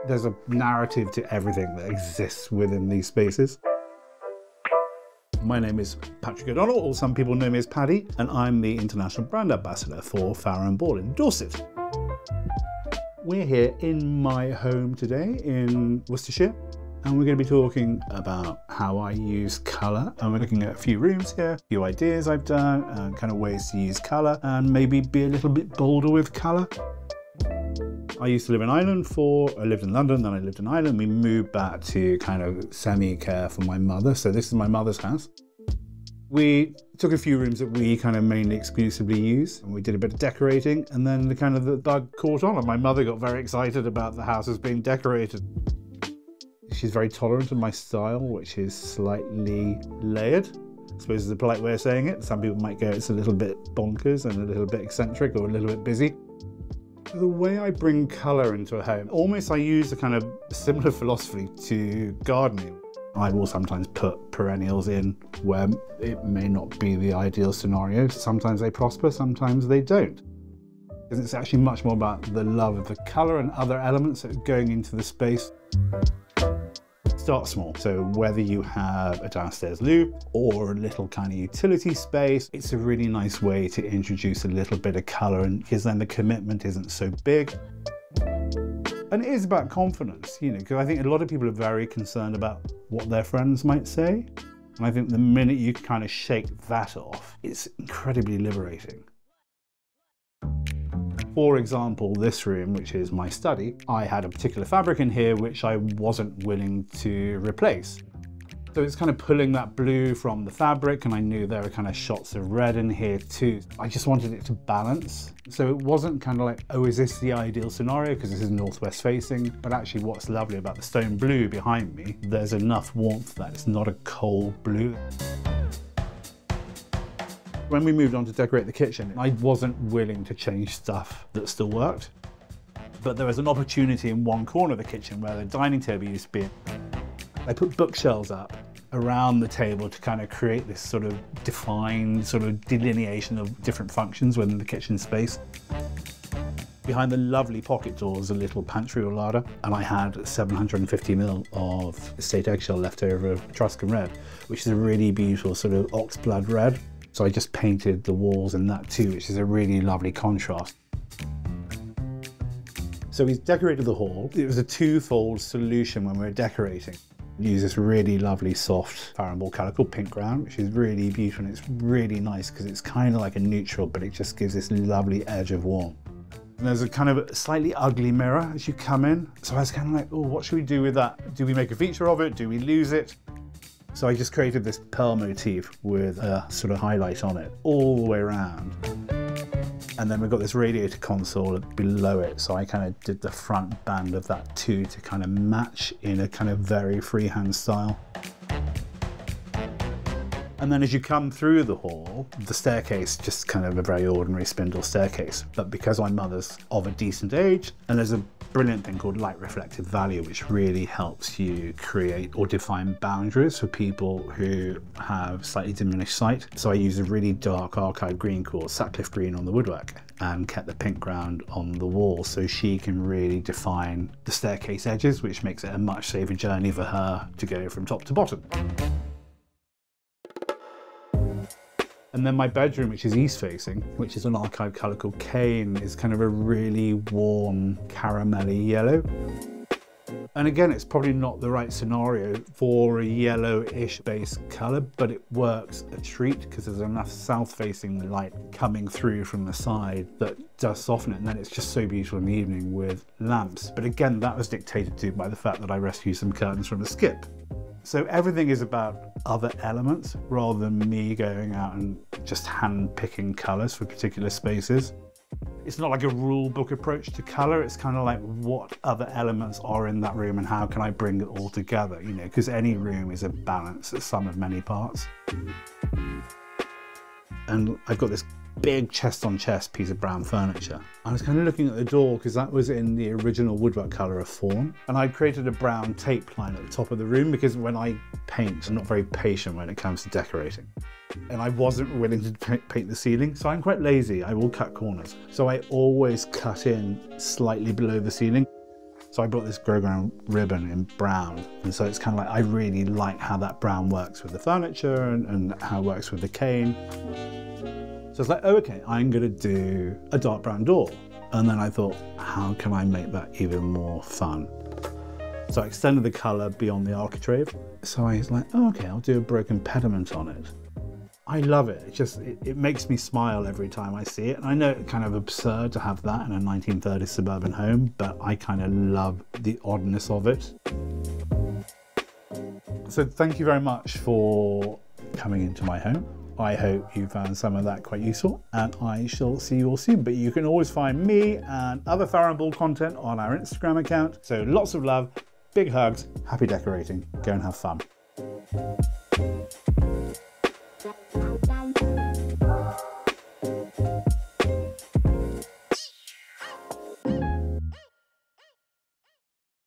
There's a narrative to everything that exists within these spaces. My name is Patrick O'Donnell, or some people know me as Paddy, and I'm the International Brand Ambassador for Farrow & Ball in Dorset. We're here in my home today in Worcestershire, and we're going to be talking about how I use colour, and we're looking at a few rooms here, a few ideas I've done, and kind of ways to use colour, and maybe be a little bit bolder with colour. I used to live in Ireland I lived in London, then I lived in Ireland. We moved back to kind of semi-care for my mother. So this is my mother's house. We took a few rooms that we kind of mainly exclusively use, and we did a bit of decorating, and then the bug caught on, and my mother got very excited about the house as being decorated. She's very tolerant of my style, which is slightly layered. I suppose is a polite way of saying it. Some people might go, it's a little bit bonkers and a little bit eccentric or a little bit busy. The way I bring colour into a home, almost I use a kind of similar philosophy to gardening. I will sometimes put perennials in where it may not be the ideal scenario. Sometimes they prosper, sometimes they don't. It's actually much more about the love of the colour and other elements that are going into the space. Start small. So whether you have a downstairs loo or a little kind of utility space, it's a really nice way to introduce a little bit of colour, and because then the commitment isn't so big. And it is about confidence, you know, because I think a lot of people are very concerned about what their friends might say. And I think the minute you kind of shake that off, it's incredibly liberating. For example, this room, which is my study, I had a particular fabric in here which I wasn't willing to replace. So it's kind of pulling that blue from the fabric, and I knew there were kind of shots of red in here too. I just wanted it to balance. So it wasn't kind of like, oh, is this the ideal scenario? Because this is northwest facing. But actually what's lovely about the stone blue behind me, there's enough warmth that it's not a cold blue. When we moved on to decorate the kitchen, I wasn't willing to change stuff that still worked. But there was an opportunity in one corner of the kitchen where the dining table used to be. I put bookshelves up around the table to kind of create this sort of defined sort of delineation of different functions within the kitchen space. Behind the lovely pocket door was a little pantry or larder, and I had 750ml of estate eggshell left over of Etruscan red, which is a really beautiful sort of oxblood red. So I just painted the walls in that too, which is a really lovely contrast. So we decorated the hall. It was a twofold solution when we were decorating. We used this really lovely soft Farrow & Ball colour called Pink Ground, which is really beautiful, and it's really nice because it's kind of like a neutral, but it just gives this lovely edge of warmth. And there's a kind of slightly ugly mirror as you come in. So I was kind of like, oh, what should we do with that? Do we make a feature of it? Do we lose it? So I just created this pearl motif with a sort of highlight on it all the way around. And then we've got this radiator console below it. So I kind of did the front band of that too to kind of match in a kind of very freehand style. And then as you come through the hall, the staircase, just kind of a very ordinary spindle staircase. But because my mother's of a decent age, and there's a brilliant thing called light reflective value, which really helps you create or define boundaries for people who have slightly diminished sight. So I use a really dark archive green called Sutcliffe green on the woodwork and kept the pink ground on the wall so she can really define the staircase edges, which makes it a much safer journey for her to go from top to bottom. And then my bedroom, which is east facing, which is an archive colour called Cane, is kind of a really warm caramelly yellow. And again, it's probably not the right scenario for a yellowish base colour, but it works a treat because there's enough south facing light coming through from the side that does soften it. And then it's just so beautiful in the evening with lamps. But again, that was dictated to by the fact that I rescued some curtains from a skip. So everything is about other elements rather than me going out and just hand picking colours for particular spaces. It's not like a rule book approach to colour, it's kind of like what other elements are in that room and how can I bring it all together, you know, because any room is a balance, a sum of many parts. And I've got this big chest on chest piece of brown furniture. I was kind of looking at the door because that was in the original woodwork colour of fawn, and I created a brown tape line at the top of the room because when I paint, I'm not very patient when it comes to decorating. And I wasn't willing to paint the ceiling, so I'm quite lazy. I will cut corners. So I always cut in slightly below the ceiling. So I brought this Ground ribbon in brown. And so it's kind of like, I really like how that brown works with the furniture and how it works with the cane. So it's like, oh, okay, I'm gonna do a dark brown door. And then I thought, how can I make that even more fun? So I extended the color beyond the architrave. So I was like, oh, okay, I'll do a broken pediment on it. I love it. It makes me smile every time I see it. And I know it's kind of absurd to have that in a 1930s suburban home, but I kind of love the oddness of it. So thank you very much for coming into my home. I hope you found some of that quite useful, and I shall see you all soon. But you can always find me and other Farrow & Ball content on our Instagram account. So lots of love, big hugs, happy decorating. Go and have fun.